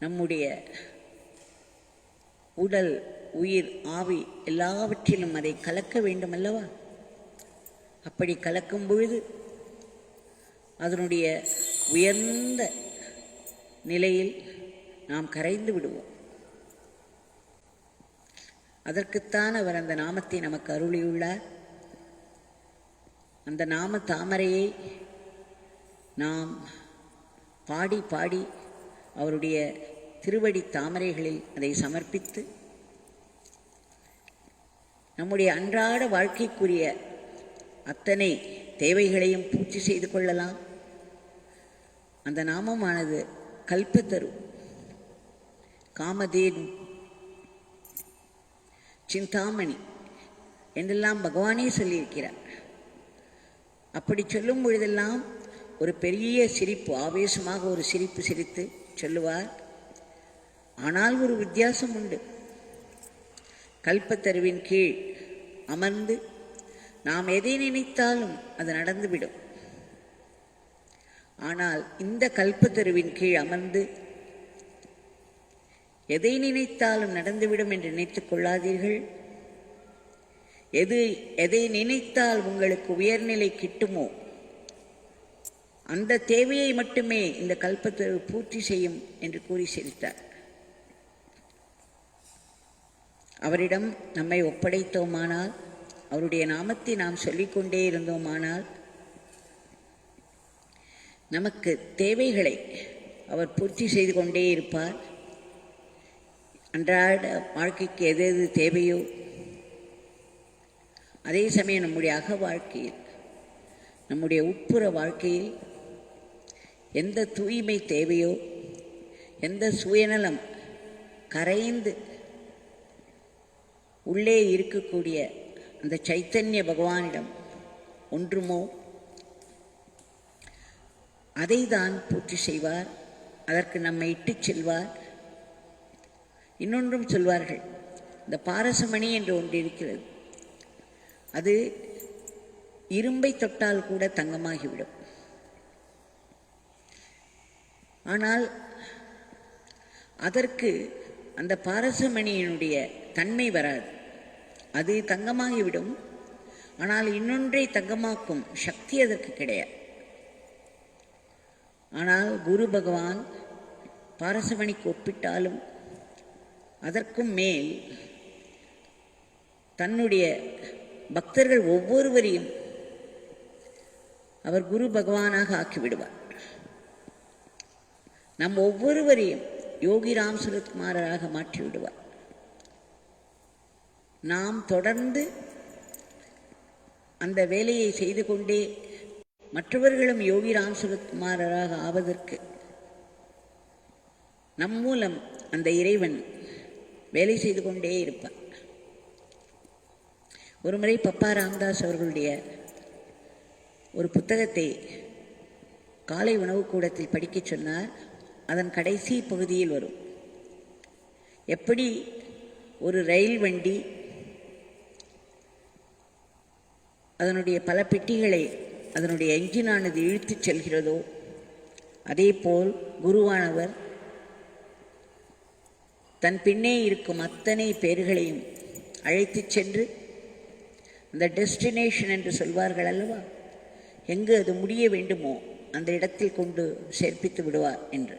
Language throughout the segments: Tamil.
நம்முடைய உடல், உயிர், ஆவி எல்லாவற்றிலும் அதை கலக்க வேண்டும் அல்லவா? அப்படி கலக்கும் பொழுது அதனுடைய உயர்ந்த நிலையில் நாம் கரைந்து விடுவோம். அதற்குத்தான் அவர் அந்த நாமத்தை நமக்கு அருளியுள்ளார். அந்த நாம தாமரையை நாம் பாடி பாடி அவருடைய திருவடி தாமரைகளில் அதை சமர்ப்பித்து நம்முடைய அன்றாட வாழ்க்கைக்குரிய அத்தனை தேவைகளையும் பூர்த்தி செய்து கொள்ளலாம். அந்த நாமமானது கல்பத்தரு, காமதேனு, சிந்தாமணி என்றெல்லாம் பகவானே சொல்லியிருக்கிறார். அப்படி சொல்லும் பொழுதெல்லாம் ஒரு பெரிய சிரிப்பு, ஆவேசமாக ஒரு சிரிப்பு சிரித்து சொல்லுவார். ஆனால் ஒரு வித்தியாசம் உண்டு. கல்பத்தருவின் கீழ் அமர்ந்து நாம் எதை நினைத்தாலும் அது நடந்துவிடும். ஆனால் இந்த கல்பத்தருவின் கீழ் அமர்ந்து எதை நினைத்தாலும் நடந்துவிடும் என்று நினைத்துக் கொள்ளாதீர்கள். எதை நினைத்தால் உங்களுக்கு உயர்நிலை கிட்டுமோ அந்த தேவையை மட்டுமே இந்த கல்பத்தரு பூர்த்தி செய்யும் என்று கூறி சிரித்தார். அவரிடம் நம்மை ஒப்படைத்தோமானால், அவருடைய நாமத்தை நாம் சொல்லிக்கொண்டே இருந்தோமானால், நமக்கு தேவைகளை அவர் பூர்த்தி செய்து கொண்டே இருப்பார். அன்றாட வாழ்க்கைக்கு எது எது தேவையோ, அதே சமயம் நம்முடைய அக வாழ்க்கையில், நம்முடைய உட்புற வாழ்க்கையில் எந்த தூய்மை தேவையோ, எந்த சுயநலம் கரைந்து உள்ளே இருக்கக்கூடிய அந்த சைத்தன்ய பகவானிடம் ஒன்றுமோ அதை தான் பூர்த்தி செய்வார். அதற்கு நம்மை இட்டு செல்வார். இன்னொன்றும் சொல்வார்கள், இந்த பாரசமணி என்று ஒன்று இருக்கிறது. அது இரும்பை தொட்டால் கூட தங்கமாகிவிடும். ஆனால் அதற்கு அந்த பாரசமணியினுடைய தன்மை வராது. அது தங்கமாகிவிடும். ஆனால் இன்னொன்றை தங்கமாக்கும் சக்தி அதற்கு கிடையாது. ஆனால் குரு பகவான் பாரசமணிக்கு ஒப்பிட்டாலும் அதற்கும் மேல் தன்னுடைய பக்தர்கள் ஒவ்வொருவரையும் அவர் குரு பகவானாக ஆக்கிவிடுவார். நம் ஒவ்வொருவரையும் யோகி ராம் சுரத்குமாரராக மாற்றிவிடுவார். நாம் தொடர்ந்து அந்த வேலையை செய்து கொண்டே மற்றவர்களும் யோகி ராம் சுரத்குமாரராக ஆவதற்கு நம் மூலம் அந்த இறைவன் வேலை செய்து கொண்டே இருப்பார். ஒருமுறை பப்பா ராமதாஸ் அவர்களுடைய ஒரு புத்தகத்தை காலை உணவு கூடத்தில் படிக்கச் சொன்னார். அதன் கடைசி பகுதியில் வரும், எப்படி ஒரு ரயில் வண்டி அதனுடைய பல பெட்டிகளை அதனுடைய என்ஜினானது இழுத்துச் செல்கிறதோ, அதே போல் குருவானவர் தன் பின்னே இருக்கும் அத்தனை பேர்களையும் அழைத்து சென்று அந்த டெஸ்டினேஷன் என்று சொல்வார்கள் அல்லவா, எங்கு அது முடிய வேண்டுமோ அந்த இடத்தில் கொண்டு சேர்ப்பித்து விடுவார் என்று.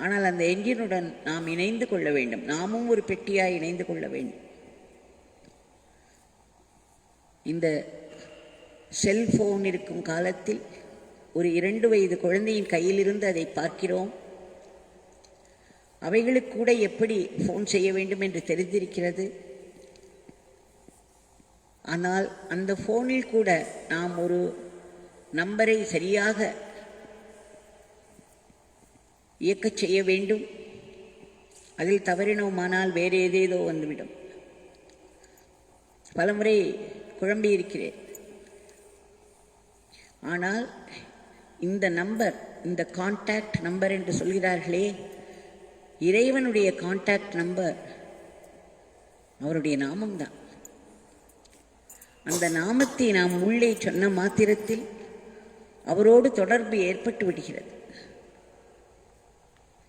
ஆனால் அந்த என்ஜினுடன் நாம் இணைந்து கொள்ள வேண்டும். நாமும் ஒரு பெட்டியாய் இணைந்து கொள்ள வேண்டும். இந்த செல்போன் இருக்கும் காலத்தில் ஒரு 2 வயது குழந்தையின் கையிலிருந்து அதை பார்க்கிறோம். அவைகளுக்கு கூட எப்படி ஃபோன் செய்ய வேண்டும் என்று தெரிந்திருக்கிறது. ஆனால் அந்த ஃபோனில் கூட நாம் ஒரு நம்பரை சரியாக இயக்கச் செய்ய வேண்டும். அதில் தவறினோமானால் வேறு ஏதேதோ வந்துவிடும். பலமுறை குழம்பியிருக்கிறேன். ஆனால் இந்த நம்பர், இந்த கான்டாக்ட் நம்பர் என்று சொல்கிறார்களே, இறைவனுடைய கான்டாக்ட் நம்பர் அவருடைய நாமம்தான். அந்த நாமத்தை நாம் உள்ளே சொன்ன மாத்திரத்தில் அவரோடு தொடர்பு ஏற்பட்டு விடுகிறது.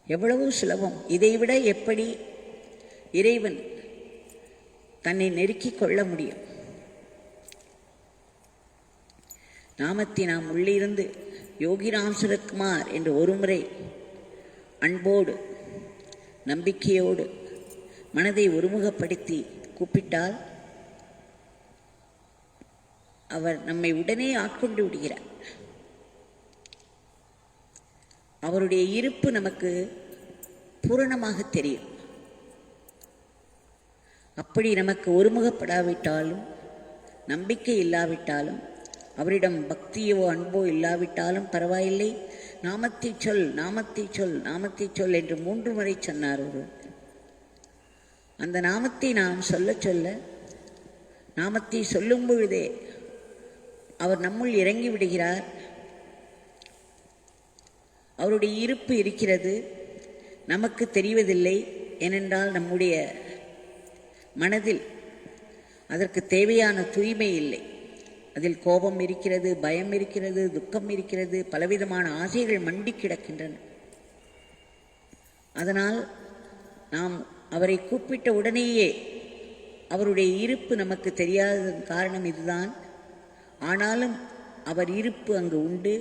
எவ்வளவு சுலபம்! இதைவிட எப்படி இறைவன் தன்னை நெருக்கிக் கொள்ள முடியும்? நாமத்தை நாம் உள்ளிருந்து யோகிராம் சுரத்குமார் என்று ஒருமுறை அன்போடு நம்பிக்கையோடு மனதை ஒருமுகப்படுத்தி கூப்பிட்டால் அவர் நம்மை உடனே ஆட்கொண்டு விடுகிறார். அவருடைய இருப்பு நமக்கு பூரணமாக தெரியும். அப்படி நமக்கு ஒருமுகப்படாவிட்டாலும், நம்பிக்கை இல்லாவிட்டாலும், அவரிடம் பக்தியோ அன்போ இல்லாவிட்டாலும் பரவாயில்லை, நாமத்தை சொல், நாமத்தை சொல், நாமத்தை சொல் என்று 3 முறை சொன்னார் ஒருவர். அந்த நாமத்தை நாம் சொல்ல சொல்ல, நாமத்தை சொல்லும் பொழுதே அவர் நம்முள் இறங்கி விடுகிறார். அவருடைய இருப்பு இருக்கிறது, நமக்கு தெரிவதில்லை. ஏனென்றால் நம்முடைய மனதில் அதற்கு தேவையான தூய்மை இல்லை. அதில் கோபம் இருக்கிறது, பயம் இருக்கிறது, துக்கம் இருக்கிறது, பலவிதமான ஆசைகள் மண்டி கிடக்கின்றன. அதனால் நாம் அவரை கூப்பிட்ட உடனேயே அவருடைய இருப்பு நமக்கு தெரியாததன் காரணம் இதுதான். ஆனாலும் அவர் இருப்பு அங்கு உண்டு.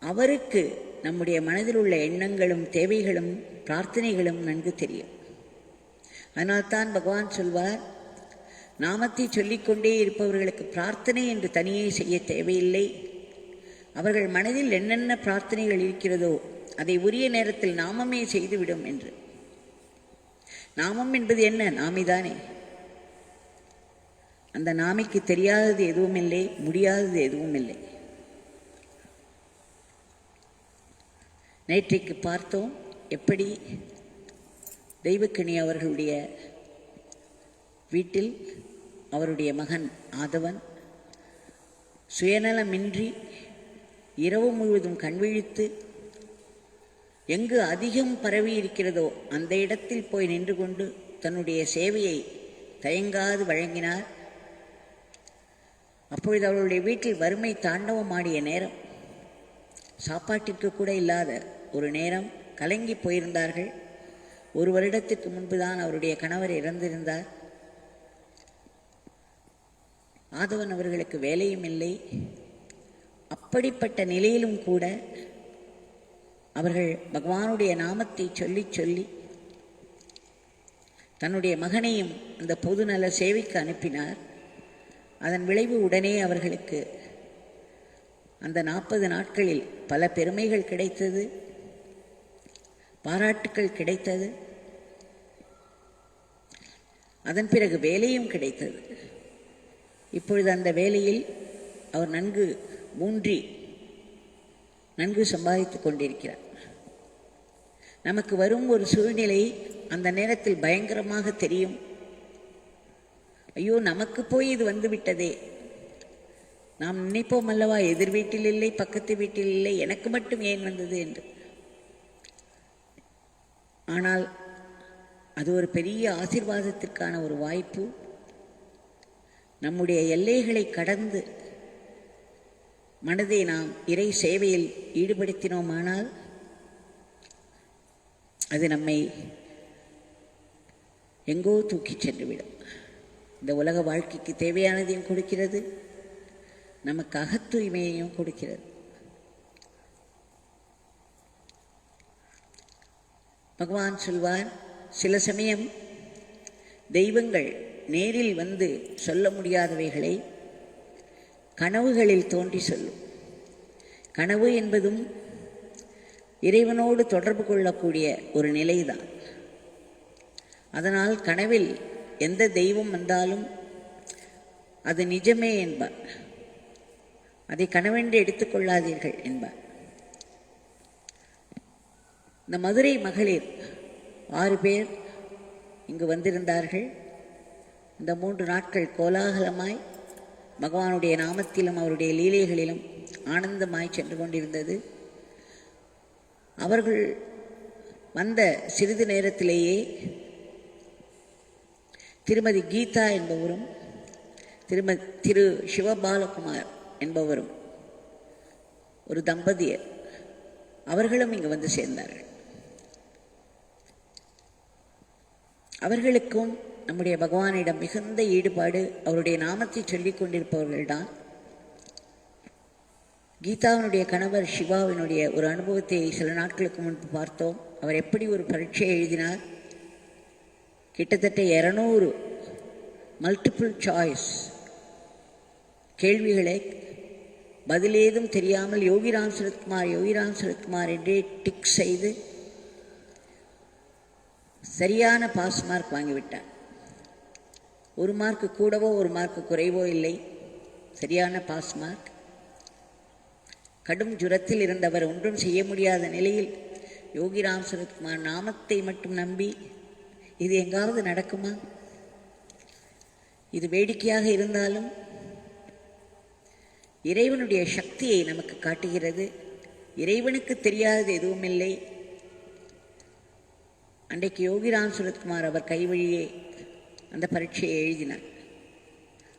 அவருக்கு நம்முடைய மனதில் உள்ள எண்ணங்களும் தேவைகளும் பிரார்த்தனைகளும் நன்கு தெரியும். அதனால்தான் பகவான் சொல்வார், நாமத்தை சொல்லிக்கொண்டே இருப்பவர்களுக்கு பிரார்த்தனை என்று தனியே செய்ய தேவையில்லை. அவர்கள் மனதில் என்னென்ன பிரார்த்தனைகள் இருக்கிறதோ அதை உரிய நேரத்தில் நாமமே செய்துவிடும் என்று. நாமம் என்பது என்ன? நாமிதானே. அந்த நாமிக்கு தெரியாதது எதுவும் இல்லை, முடியாதது எதுவும் இல்லை. நேற்றைக்கு பார்த்தோம் எப்படி தெய்வக்கனி அவர்களுடைய வீட்டில் அவருடைய மகன் ஆதவன் சுயநலமின்றி இரவு முழுவதும் கண்விழித்து எங்கு அதிகம் பரவி இருக்கிறதோ அந்த இடத்தில் போய் நின்று கொண்டு தன்னுடைய சேவையை தயங்காது வழங்கினார். அப்பொழுது அவருடைய வீட்டில் வறுமை தாண்டவமாடிய நேரம், சாப்பாட்டிற்கு கூட இல்லாத ஒரு நேரம், கலங்கி போயிருந்தார்கள். 1 வருடத்திற்கு முன்புதான் அவருடைய கணவர் இறந்திருந்தார். ஆதவன் அவர்களுக்கு வேலையும் இல்லை. அப்படிப்பட்ட நிலையிலும் கூட அவர்கள் பகவானுடைய நாமத்தை சொல்லி சொல்லி தன்னுடைய மகனையும் அந்த பொதுநல சேவைக்கு அனுப்பினார். அதன் விளைவு உடனே அவர்களுக்கு அந்த 40 நாட்களில் பல பெருமைகள் கிடைத்தது, பாராட்டுக்கள் கிடைத்தது. அதன் பிறகு வேலையும் கிடைத்தது. இப்பொழுது அந்த வேலையில் அவர் நன்கு ஊன்றி நன்கு சம்பாதித்துக் கொண்டிருக்கிறார். நமக்கு வரும் ஒரு சூழ்நிலை அந்த நேரத்தில் பயங்கரமாக தெரியும். ஐயோ, நமக்கு போய் இது வந்துவிட்டதே. நாம் நினைப்போம் அல்லவா, எதிர் வீட்டில் இல்லை, பக்கத்து வீட்டில் இல்லை, எனக்கு மட்டும் ஏன் வந்தது என்று. ஆனால் அது ஒரு பெரிய ஆசீர்வாதத்திற்கான ஒரு வாய்ப்பு. நம்முடைய எல்லைகளை கடந்து மனதை நாம் இறை சேவையில் ஈடுபடுத்தினோமானால் அது நம்மை எங்கோ தூக்கிச் சென்றுவிடும். இந்த உலக வாழ்க்கைக்கு தேவையானதையும் கொடுக்கிறது, நமக்கு அகத்தூய்மையையும் கொடுக்கிறது. பகவான் சொல்வார், சில சமயம் தெய்வங்கள் நேரில் வந்து சொல்ல முடியாதவைகளை கனவுகளில் தோன்றி சொல்லும். கனவு என்பதும் இறைவனோடு தொடர்பு கொள்ளக்கூடிய ஒரு நிலைதான். அதனால் கனவில் எந்த தெய்வம் வந்தாலும் அது நிஜமே என்பார், அதை கனவென்று எடுத்துக்கொள்ளாதீர்கள் என்பார். இந்த மதுரை மகளிர் 6 பேர் இங்கு வந்திருந்தார்கள். இந்த 3 நாட்கள் கோலாகலமாய் பகவானுடைய நாமத்திலும் அவருடைய லீலைகளிலும் ஆனந்தமாய் சென்று கொண்டிருந்தது. அவர்கள் வந்த சிறிது நேரத்திலேயே திருமதி கீதா என்பவரும் திரு சிவபாலகுமார் என்பவரும் ஒரு தம்பதியர் அவர்களும் இங்கு வந்து சேர்ந்தார்கள். அவர்களுக்கும் நம்முடைய பகவானிடம் மிகுந்த ஈடுபாடு. அவருடைய நாமத்தை சொல்லிக் கொண்டிருப்பவர்கள்தான். கீதாவினுடைய கணவர் சிவாவினுடைய ஒரு அனுபவத்தை சில நாட்களுக்கு முன்பு பார்த்தோம். அவர் எப்படி ஒரு பரீட்சை எழுதினார். கிட்டத்தட்ட 200 மல்டிபிள் சாய்ஸ் கேள்விகளை பதிலேதும் தெரியாமல் யோகிராம் சரத்குமார் என்றே டிக் செய்து சரியான பாஸ் மார்க் வாங்கிவிட்டார். 1 மார்க்கு கூடவோ 1 மார்க்கு குறைவோ இல்லை, சரியான பாஸ் மார்க். கடும் ஜுரத்தில் இருந்தவர் ஒன்றும் செய்ய முடியாத நிலையில் யோகிராம் சரத்குமார் நாமத்தை மட்டும் நம்பி, இது எங்காவது நடக்குமா? இது வேடிக்கையாக இருந்தாலும் இறைவனுடைய சக்தியை நமக்கு காட்டுகிறது. இறைவனுக்கு தெரியாதது எதுவும் இல்லை. அன்றைக்கு யோகிராம் சரத்குமார் அவர் கைவழியே அந்த பரீட்சையை எழுதினார்.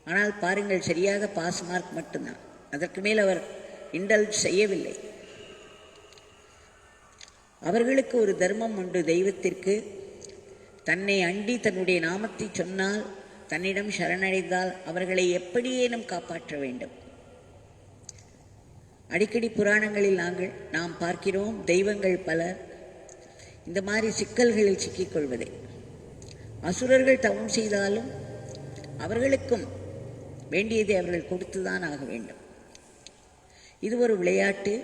ஆனால் பாருங்கள், சரியாக பாஸ் மார்க் மட்டும்தான். அதற்கு மேல் அவர் இண்டல்ஜ் செய்யவில்லை. அவர்களுக்கு ஒரு தர்மம் உண்டு. தெய்வத்திற்கு தன்னை அண்டி தன்னுடைய நாமத்தை சொன்னால், தன்னிடம் சரணடைந்தால் அவர்களை எப்படியேனும் காப்பாற்ற வேண்டும். அடிக்கடி புராணங்களில் நாம் பார்க்கிறோம், தெய்வங்கள் பலர் இந்த மாதிரி சிக்கல்களில் சிக்கிக்கொள்வதை. அசுரர்கள் தவம் செய்தாலும் அவர்களுக்கும் வேண்டியதை அவர்கள் கொடுத்துதான் ஆக வேண்டும். இது ஒரு விளையாட்டு.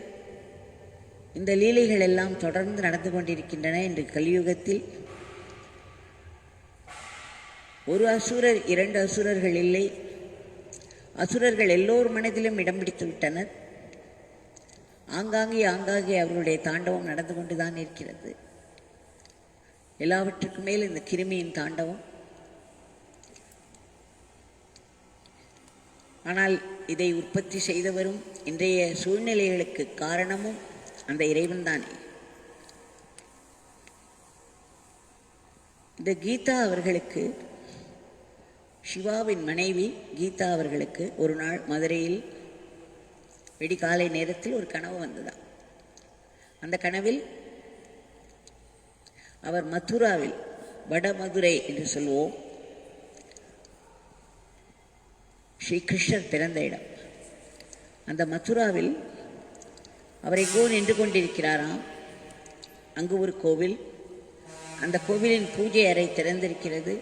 இந்த லீலைகள் எல்லாம் தொடர்ந்து நடந்து கொண்டிருக்கின்றன. இன்று கலியுகத்தில் ஒரு அசுரர் 2 அசுரர்கள் இல்லை. அசுரர்கள் எல்லோர் மனதிலும் இடம் பிடித்து விட்டனர். ஆங்காங்கே அவர்களுடைய தாண்டவம் நடந்து கொண்டுதான் இருக்கிறது. எல்லாவற்றுக்கும் மேல் இந்த கிருமியின் தாண்டவம். ஆனால் இதை உற்பத்தி செய்தவரும் இன்றைய சூழ்நிலைகளுக்கு காரணமும் அந்த இறைவன் தானே. இந்த கீதா அவர்களுக்கு, சிவாவின் மனைவி கீதா அவர்களுக்கு ஒரு நாள் மதுரையில் வெடிகாலை நேரத்தில் ஒரு கனவு வந்ததாம். அந்த கனவில் அவர் மதுராவில், வடமதுரை என்று சொல்லுவோம், ஸ்ரீ கிருஷ்ணர் பிறந்த இடம், அந்த மதுராவில் அவர் எங்கோ நின்று கொண்டிருக்கிறாராம். அங்கு ஒரு கோவில். அந்த கோவிலின் பூஜை அறை திறந்திருக்கிறது.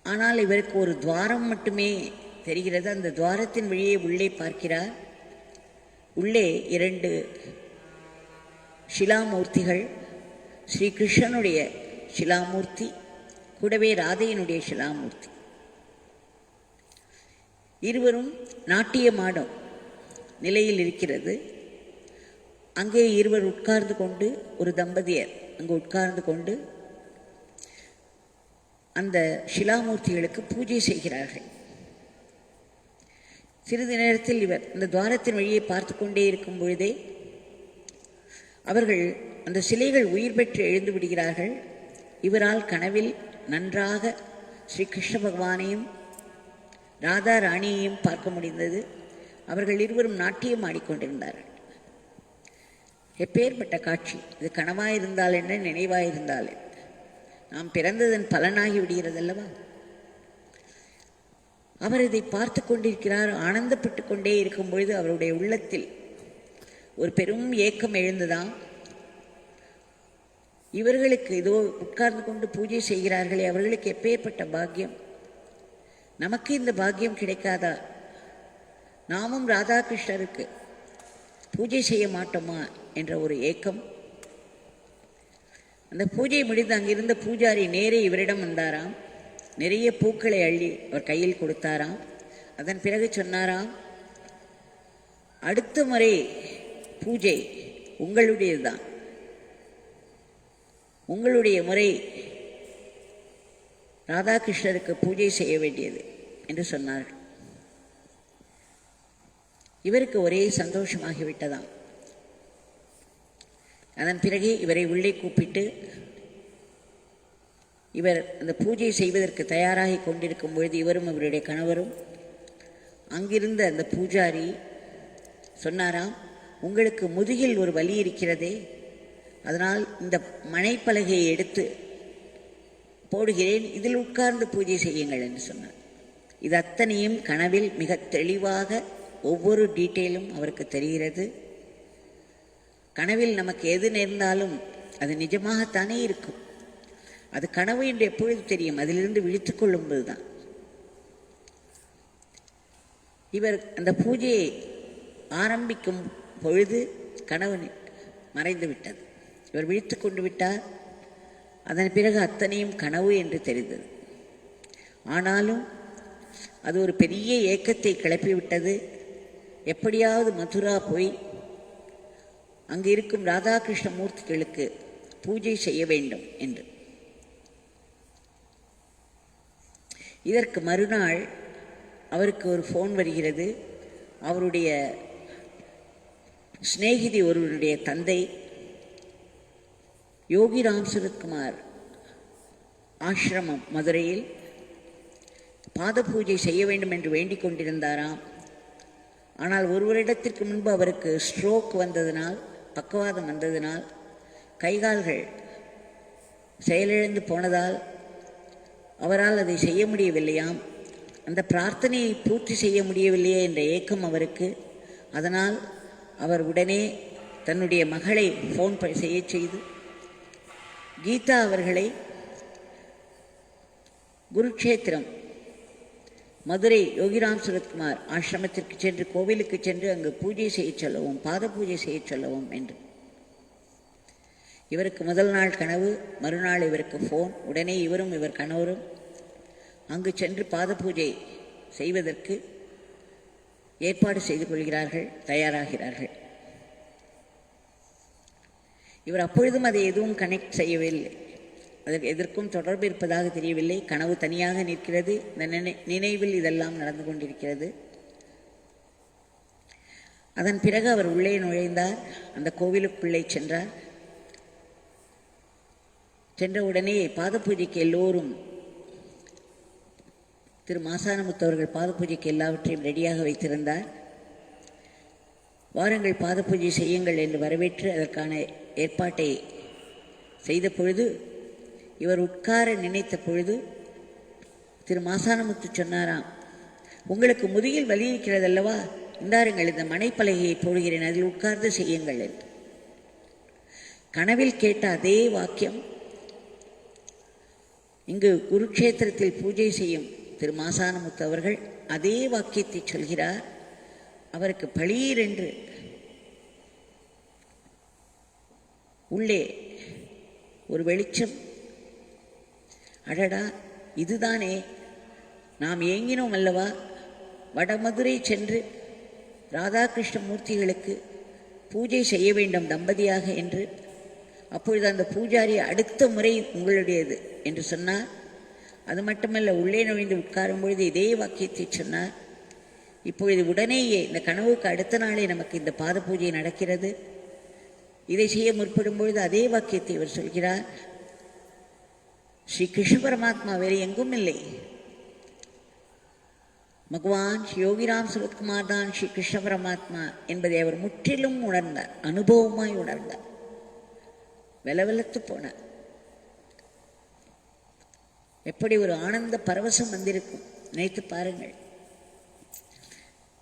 ஆனால் இவருக்கு ஒரு துவாரம் மட்டுமே தெரிகிறது. அந்த துவாரத்தின் வழியே உள்ளே பார்க்கிறார். உள்ளே 2 ஷிலாமூர்த்திகள், ஸ்ரீ கிருஷ்ணனுடைய ஷிலாமூர்த்தி, கூடவே ராதையினுடைய ஷிலாமூர்த்தி. இருவரும் நாட்டியமாடும் நிலையில் இருக்கிறது. அங்கே இருவர் உட்கார்ந்து கொண்டு, ஒரு தம்பதியர் அங்கு உட்கார்ந்து கொண்டு அந்த ஷிலாமூர்த்திகளுக்கு பூஜை செய்கிறார்கள். சிறிது நேரத்தில் இவர் அந்த துவாரத்தின் வழியை பார்த்து கொண்டே இருக்கும் பொழுதே அவர்கள் அந்த சிலைகள் உயிர் பெற்று எழுந்து விடுகிறார்கள். இவரால் கனவில் நன்றாக ஸ்ரீ கிருஷ்ண பகவானையும் ராதா ராணியையும் பார்க்க முடிந்தது. அவர்கள் இருவரும் நாட்டியம் ஆடிக்கொண்டிருந்தார்கள். எப்பேற்பட்ட காட்சி! இது கனவாயிருந்தால் என்ன, நினைவாயிருந்தால் என்ன, நாம் பிறந்ததன் பலனாகி விடுகிறது அல்லவா? அவர் இதை பார்த்து கொண்டிருக்கிறார். ஆனந்தப்பட்டு கொண்டே இருக்கும் பொழுது அவருடைய உள்ளத்தில் ஒரு பெரும் ஏக்கம் எழுந்ததாம். இவர்களுக்கு இதோ உட்கார்ந்து கொண்டு பூஜை செய்கிறார்களே, அவர்களுக்கு எப்பேற்பட்ட பாக்கியம்! நமக்கு இந்த பாக்கியம் கிடைக்காதா? நாமும் ராதாகிருஷ்ணருக்கு பூஜை செய்ய மாட்டோமா என்ற ஒரு ஏக்கம். அந்த பூஜை முடிந்து அங்கிருந்த பூஜாரி நேரே இவரிடம் வந்தாராம். நிறைய பூக்களை அள்ளி அவர் கையில் கொடுத்தாராம். அதன் பிறகு சொன்னாராம், அடுத்த முறை பூஜை உங்களுடையதுதான், உங்களுடைய முறை ராதாகிருஷ்ணருக்கு பூஜை செய்ய வேண்டியது என்று சொன்னார்கள். இவருக்கு ஒரே சந்தோஷமாகிவிட்டதாம். அதன் பிறகு இவரை உள்ளே கூப்பிட்டு இவர் அந்த பூஜை செய்வதற்கு தயாராகி கொண்டிருக்கும் பொழுது இவரும் இவருடைய கணவரும் அங்கிருந்த அந்த பூஜாரி சொன்னாராம், உங்களுக்கு முதுகில் ஒரு வலி இருக்கிறதே, அதனால் இந்த மனைப்பலகையை எடுத்து போடுகிறேன், இதில் உட்கார்ந்து பூஜை செய்யுங்கள் என்று சொன்னார். இது அத்தனையும் கனவில் மிக தெளிவாக ஒவ்வொரு டீட்டெயிலும் அவருக்கு தெரிகிறது. கனவில் நமக்கு எது நேர்ந்தாலும் அது நிஜமாகத்தானே இருக்கும். அது கனவு என்று எப்பொழுது தெரியும்? அதிலிருந்து விழித்துக் கொள்ளும்போது தான். இவர் அந்த பூஜையை ஆரம்பிக்கும் பொழுது கனவு மறைந்து விட்டது. இவர் விழித்து கொண்டு விட்டார். அதன் பிறகு அத்தனையும் கனவு என்று தெரிந்தது. ஆனாலும் அது ஒரு பெரிய ஏக்கத்தை கிளப்பிவிட்டது. எப்படியாவது மதுரா போய் அங்கு இருக்கும் ராதாகிருஷ்ண மூர்த்திகளுக்கு பூஜை செய்ய வேண்டும் என்று. இதற்கு மறுநாள் அவருக்கு ஒரு ஃபோன் வருகிறது. அவருடைய சிநேகிதி ஒருவருடைய தந்தை யோகிராம் சுரத்குமார் ஆசிரமம் மதுரையில் பாத பூஜை செய்ய வேண்டும் என்று வேண்டிக் கொண்டிருந்தாராம். ஆனால் ஒரு வருடத்திற்கு முன்பு அவருக்கு ஸ்ட்ரோக் வந்ததினால், பக்கவாதம் வந்ததினால், கைகால்கள் செயலிழந்து போனதால் அவரால் அதை செய்ய முடியவில்லையாம். அந்த பிரார்த்தனையை பூர்த்தி செய்ய முடியவில்லையே என்ற ஏக்கம் அவருக்கு. அதனால் அவர் உடனே தன்னுடைய மகளை ஃபோன் செய்ய செய்து கீதா அவர்களை குருக்ஷேத்திரம் மதுரை யோகிராம் சுரத்குமார் ஆசிரமத்திற்கு சென்று, கோவிலுக்கு சென்று அங்கு பூஜை செய்ய சொல்லவும், பாத பூஜை செய்ய சொல்லவும் என்று. இவருக்கு முதல் நாள் கனவு, மறுநாள் இவருக்கு ஃபோன். உடனே இவரும் இவர் கணவரும் அங்கு சென்று பாத பூஜை செய்வதற்கு ஏற்பாடு செய்து கொள்கிறார்கள், தயாராகிறார்கள். இவர் அப்பொழுதும் அதை எதுவும் கனெக்ட் செய்யவில்லை. அதற்கு எதற்கும் தொடர்பு இருப்பதாக தெரியவில்லை. கனவு தனியாக நிற்கிறது. இந்த நினைவில் இதெல்லாம் நடந்து கொண்டிருக்கிறது. அதன் பிறகு அவர் உள்ளே நுழைந்தார். அந்த கோவிலுக்குள்ளே சென்றார். சென்ற உடனே பாத பூஜைக்கு எல்லோரும், திரு மாசானமுத்து அவர்கள் பாத பூஜைக்கு எல்லாவற்றையும் ரெடியாக வைத்திருந்தார். வாருங்கள் பாத பூஜை செய்யுங்கள் என்று வரவேற்று அதற்கான ஏற்பாட்டை செய்த பொழுது, இவர் உட்கார நினைத்த பொழுது திரு மாசானமுத்து சொன்னாராம், உங்களுக்கு முதுகில் வலி இருக்கிறது அல்லவா, இந்தாருங்கள் இந்த மனைப்பலகையை போடுகிறேன், அதில் உட்கார்ந்து செய்யுங்கள் என்று. கனவில் கேட்ட அதே வாக்கியம் இங்கு குருக்ஷேத்திரத்தில் பூஜை செய்யும் திரு மாசானமுத்து அவர்கள் அதே வாக்கியத்தை சொல்கிறார். அவருக்கு பளீர் என்று உள்ளே ஒரு வெளிச்சம். அடடா, இதுதானே நாம் ஏங்கினோம் அல்லவா, வடமதுரை சென்று ராதாகிருஷ்ண மூர்த்திகளுக்கு பூஜை செய்ய வேண்டும் தம்பதியாக என்று. அப்பொழுது அந்த பூஜாரி அடுத்த முறை உங்களுடையது என்று சொன்னார். அது மட்டுமல்ல, உள்ளே நுழைந்து உட்காரும் பொழுது இதே வாக்கியத்தை சொன்னார். இப்பொழுது உடனேயே இந்த கனவுக்கு அடுத்த நாளே நமக்கு இந்த பாத பூஜை நடக்கிறது. இதை செய்ய முற்படும் பொழுது அதே வாக்கியத்தை இவர் சொல்கிறார். ஸ்ரீ கிருஷ்ண பரமாத்மா வேறு எங்கும் இல்லை, பகவான் ஸ்ரீ யோகிராம் சுரத்குமார் தான் ஸ்ரீ கிருஷ்ண பரமாத்மா என்பதை அவர் முற்றிலும் உணர்ந்தார், அனுபவமாய் உணர்ந்தார். வெலவெலத்து போனார். எப்படி ஒரு ஆனந்த பரவசம் வந்திருக்கும் நினைத்து பாருங்கள்.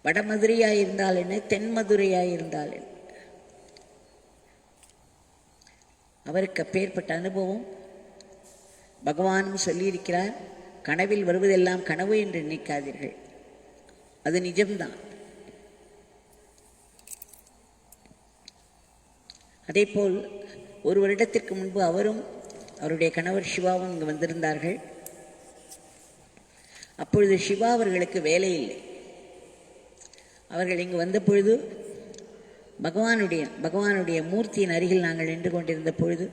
வடமதுரையாயிருந்தால் என்ன, தென்மதுரையாயிருந்தால் என்ன, அவருக்கு அப்பேற்பட்ட அனுபவம். பகவானும் சொல்லியிருக்கிறார், கனவில் வருவதெல்லாம் கனவு என்று நினைக்காதீர்கள், அது நிஜம்தான். அதேபோல் ஒரு வருடத்திற்கு முன்பு அவரும் அவருடைய கணவர் சிவாவும் இங்கு வந்திருந்தார்கள். அப்பொழுது சிவா அவர்களுக்கு வேலை இல்லை. அவர்கள் இங்கு வந்த பொழுது பகவானுடைய மூர்த்தியின் அருகில் நாங்கள் நின்று கொண்டிருந்த பொழுது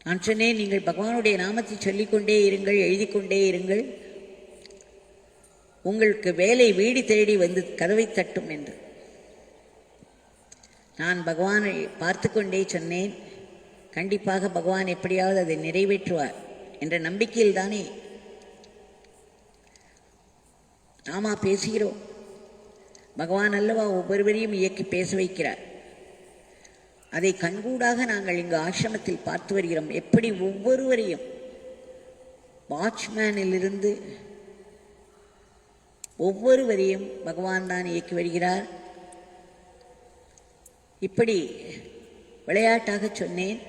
நான் சொன்னேன், நீங்கள் பகவானுடைய நாமத்தை சொல்லிக்கொண்டே இருங்கள், எழுதி கொண்டே இருங்கள், உங்களுக்கு வேலை வீடு தேடி வந்து கதவை தட்டும் என்று. நான் பகவானை பார்த்து கொண்டே சொன்னேன், கண்டிப்பாக பகவான் எப்படியாவது அதை நிறைவேற்றுவார் என்ற நம்பிக்கையில் தானே நாமா பேசுகிறோம். பகவான் அல்லவா ஒவ்வொருவரையும் இயக்கி பேச வைக்கிறார். அதை கண்கூடாக நாங்கள் இங்கு ஆசிரமத்தில் பார்த்து வருகிறோம். எப்படி ஒவ்வொருவரையும் வாட்ச்மேனிலிருந்து ஒவ்வொருவரையும் பகவான் தான் இயக்கி வருகிறார். இப்படி விளையாட்டாக சொன்னேன்.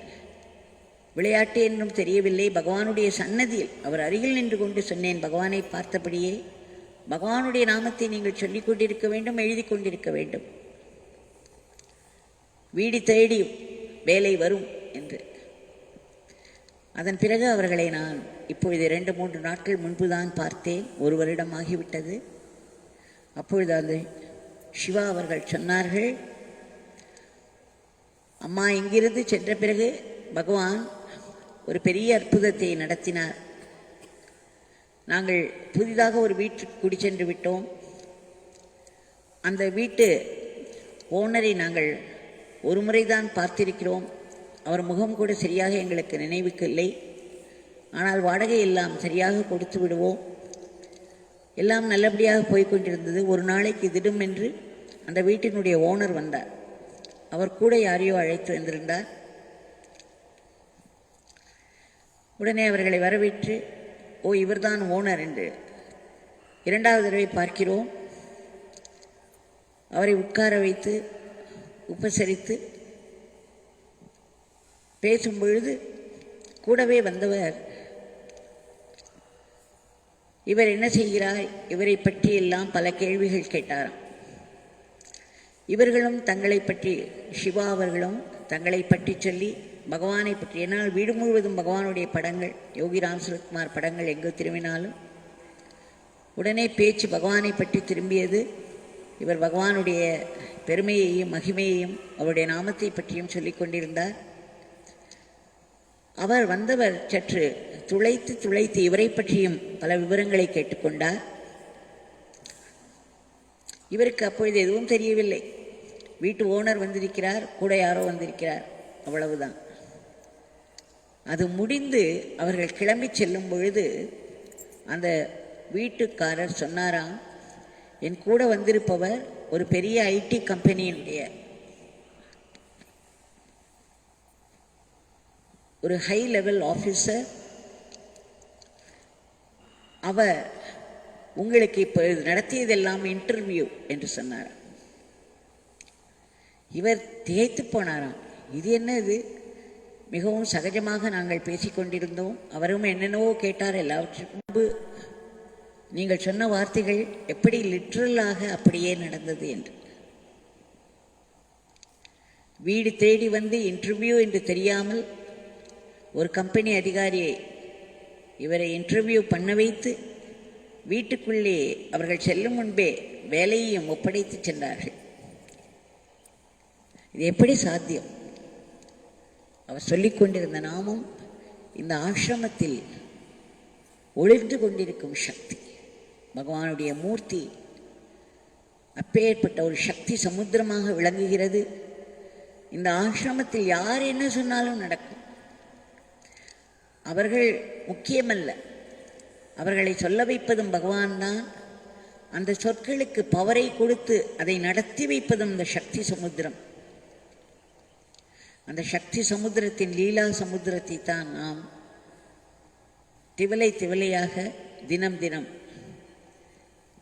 விளையாட்டு என்றும் தெரியவில்லை. பகவானுடைய சன்னதியில் அவர் அருகில் நின்று கொண்டு சொன்னேன். பகவானை பார்த்தபடியே பகவானுடைய நாமத்தை நீங்கள் சொல்லிக் கொண்டிருக்க வேண்டும், எழுதி கொண்டிருக்க வேண்டும். வீடு தேடி வேலை வரும் என்று. அதன் பிறகு அவர்களை நான் இப்பொழுது 2-3 நாட்கள் முன்புதான் பார்த்தேன். 1 வருடம் ஆகிவிட்டது. அப்பொழுது அந்த சிவா அவர்கள் சொன்னார்கள், அம்மா இங்கிருந்து சென்ற பிறகு பகவான் ஒரு பெரிய அற்புதத்தை நடத்தினார். நாங்கள் புதிதாக ஒரு வீட்டுக்கு குடி சென்று விட்டோம். அந்த வீட்டு ஓனரை நாங்கள் ஒரு முறைதான் பார்த்திருக்கிறோம். அவர் முகம் கூட சரியாக எங்களுக்கு நினைவுக்கு இல்லை. ஆனால் வாடகை எல்லாம் சரியாக கொடுத்து விடுவோம். எல்லாம் நல்லபடியாக போய்கொண்டிருந்தது. ஒரு நாளைக்கு திடுமென்று அந்த வீட்டினுடைய ஓனர் வந்தார். அவர் கூட யாரையோ அழைத்து வந்திருந்தார். உடனே அவர்களை வரவேற்று, ஓ இவர்தான் ஓனர் என்று 2வது தடவை பார்க்கிறோம். அவரை உட்கார வைத்து உபசரித்து பேசும் பொழுது கூடவே வந்தவர், இவர் என்ன செய்கிறார், இவரை பற்றி எல்லாம் பல கேள்விகள் கேட்டாராம். இவர்களும் தங்களை பற்றி, சிவா அவர்களும் தங்களை பற்றி சொல்லி பகவானை பற்றி, என்னால் வீடு முழுவதும் பகவானுடைய படங்கள், யோகி ராம் சுரத்குமார் படங்கள் எங்கு திரும்பினாலும் உடனே பேச்சு பகவானை பற்றி திரும்பியது. இவர் பகவானுடைய பெருமையையும் மகிமையையும் அவருடைய நாமத்தை பற்றியும் சொல்லிக் கொண்டிருந்தார். அவர் வந்தவர் சற்று துளைத்து இவரை பற்றியும் பல விவரங்களை கேட்டுக்கொண்டார். இவருக்கு அப்பொழுது எதுவும் தெரியவில்லை. வீட்டு ஓனர் வந்திருக்கிறார், கூட யாரோ வந்திருக்கிறார், அவ்வளவுதான். அது முடிந்து அவர்கள் கிளம்பி செல்லும் பொழுது அந்த வீட்டுக்காரர் சொன்னாராம், என் கூட வந்திருப்பவர் ஒரு பெரிய ஐடி கம்பெனியினுடைய ஒரு ஹை லெவல் ஆஃபீஸர். அவர் உங்களுக்கு இப்போ நடத்தியதெல்லாம் இன்டர்வியூ என்று சொன்னார். இவர் திகைத்து போனாராம். இது என்ன இது? மிகவும் சகஜமாக நாங்கள் பேசிக்கொண்டிருந்தோம். அவரும் என்னென்னவோ கேட்டார். எல்லாவற்றுக்கு நீங்கள் சொன்ன வார்த்தைகள் எப்படி லிட்ரலாக அப்படியே நடந்தது என்று. வீடு தேடி வந்து இன்டர்வியூ என்று தெரியாமல் ஒரு கம்பெனி அதிகாரியை இவரை இன்டர்வியூ பண்ண வைத்து வீட்டுக்குள்ளே அவர்கள் செல்லும் முன்பே வேலையையும் ஒப்படைத்து சென்றார்கள். இது எப்படி சாத்தியம்? அவர் சொல்லிக் கொண்டிருந்த நாமம் இந்த ஆசிரமத்தில் ஒளிர்ந்து கொண்டிருக்கும் சக்தி, பகவானுடைய மூர்த்தி அப்பேற்பட்ட ஒரு சக்தி சமுத்திரமாக விளங்குகிறது. இந்த ஆசிரமத்தில் யார் என்ன சொன்னாலும் நடக்கும். அவர்கள் முக்கியமல்ல, அவர்களை சொல்ல வைப்பதும் பகவான் தான். அந்த சொற்களுக்கு பவரை கொடுத்து அதை நடத்தி வைப்பதும் இந்த சக்தி சமுத்திரம். அந்த சக்தி சமுத்திரத்தின் லீலா சமுத்திரத்தை தான் நாம் திவலை திவலையாக தினம் தினம்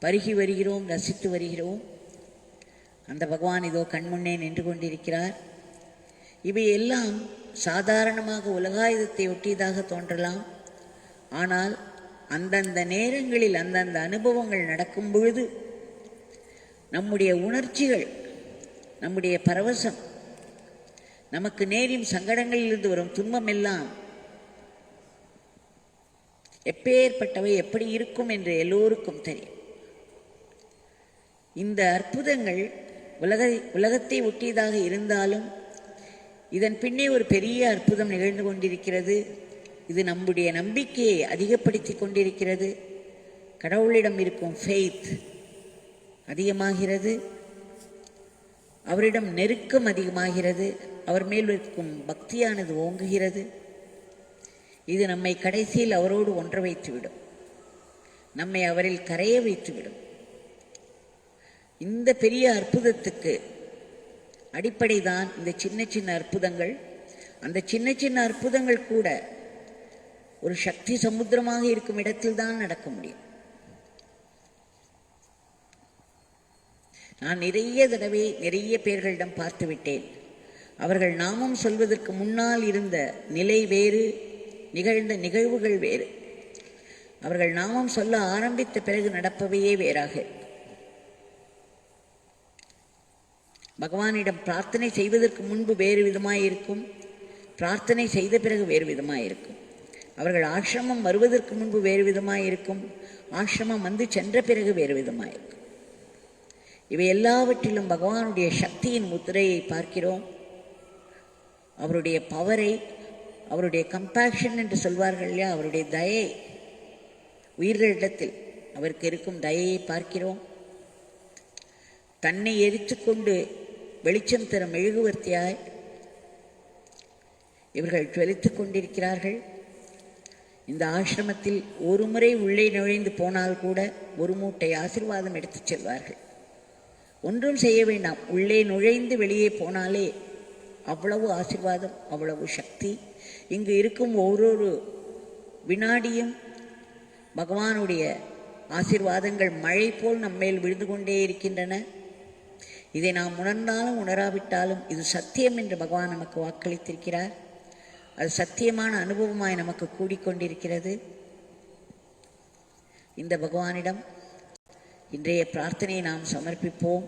பருகி வருகிறோம், ரசித்து வருகிறோம். அந்த பகவான் இதோ கண்முன்னே நின்று கொண்டிருக்கிறார். இவை எல்லாம் சாதாரணமாக உலகாயுதத்தை ஒட்டியதாக தோன்றலாம். ஆனால் அந்தந்த நேரங்களில் அந்தந்த அனுபவங்கள் நடக்கும் பொழுது நம்முடைய உணர்ச்சிகள், நம்முடைய பரவசம், நமக்கு நேரும் சங்கடங்களிலிருந்து வரும் துன்பம் எல்லாம் எப்பேற்பட்டவை, எப்படி இருக்கும் என்று எல்லோருக்கும் தெரியும். இந்த அற்புதங்கள் உலகத்தை ஒட்டியதாக இருந்தாலும் இதன் பின்னே ஒரு பெரிய அற்புதம் நிகழ்ந்து கொண்டிருக்கிறது. இது நம்முடைய நம்பிக்கையை அதிகப்படுத்தி கொண்டிருக்கிறது. கடவுளிடம் இருக்கும் ஃபெய்த் அதிகமாகிறது, அவரிடம் நெருக்கம் அதிகமாகிறது, அவர் மேல் இருக்கும் பக்தியானது ஓங்குகிறது. இது நம்மை கடைசியில் அவரோடு ஒன்ற வைத்துவிடும், நம்மை அவரில் கரைய வைத்துவிடும். இந்த பெரிய அற்புதத்துக்கு அடிப்படை தான் இந்த சின்ன சின்ன அற்புதங்கள். அந்த சின்ன சின்ன அற்புதங்கள் கூட ஒரு சக்தி சமுத்திரமாக இருக்கும் இடத்தில் தான் நடக்க முடியும். நான் நிறைய தடவை நிறைய பேர்களிடம் பார்த்து விட்டேன். அவர்கள் நாமம் சொல்வதற்கு முன்னால் இருந்த நிலை வேறு, நிகழ்ந்த நிகழ்வுகள் வேறு. அவர்கள் நாமம் சொல்ல ஆரம்பித்த பிறகு நடப்பவையே வேறாக. பகவானிடம் பிரார்த்தனை செய்வதற்கு முன்பு வேறு விதமாயிருக்கும், பிரார்த்தனை செய்த பிறகு வேறு விதமாயிருக்கும். அவர்கள் ஆசிரமம் வருவதற்கு முன்பு வேறு விதமாயிருக்கும், ஆசிரமம் வந்து சென்ற பிறகு வேறு விதமாயிருக்கும். இவை எல்லாவற்றிலும் பகவானுடைய சக்தியின் முத்திரையை பார்க்கிறோம். அவருடைய பவரை, அவருடைய கம்பேஷன் என்று சொல்வார்கள் இல்லையா, அவருடைய தயை, உயிர்களிடத்தில் அவருக்கு இருக்கும் தயையை பார்க்கிறோம். தன்னை எரித்து கொண்டு வெளிச்சம் தரும் மெழுகுவர்த்தியாய் இவர்கள் ஜொலித்துக் கொண்டிருக்கிறார்கள். இந்த ஆசிரமத்தில் ஒரு முறை உள்ளே நுழைந்து போனால் கூட ஒரு மூட்டை ஆசீர்வாதம் எடுத்துச் செல்வார்கள். ஒன்றும் செய்ய வேண்டாம், உள்ளே நுழைந்து வெளியே போனாலே அவ்வளவு ஆசீர்வாதம், அவ்வளவு சக்தி. இங்கு இருக்கும் ஒவ்வொரு வினாடியும் பகவானுடைய ஆசீர்வாதங்கள் மழை போல் நம்மேல் விழுந்து கொண்டே இருக்கின்றன. இதை நாம் உணர்ந்தாலும் உணராவிட்டாலும் இது சத்தியம் என்று பகவான் நமக்கு வாக்களித்திருக்கிறார். அது சத்தியமான அனுபவமாய் நமக்கு கூடிக்கொண்டிருக்கிறது. இந்த பகவானிடம் இன்றைய பிரார்த்தனையை நாம் சமர்ப்பிப்போம்.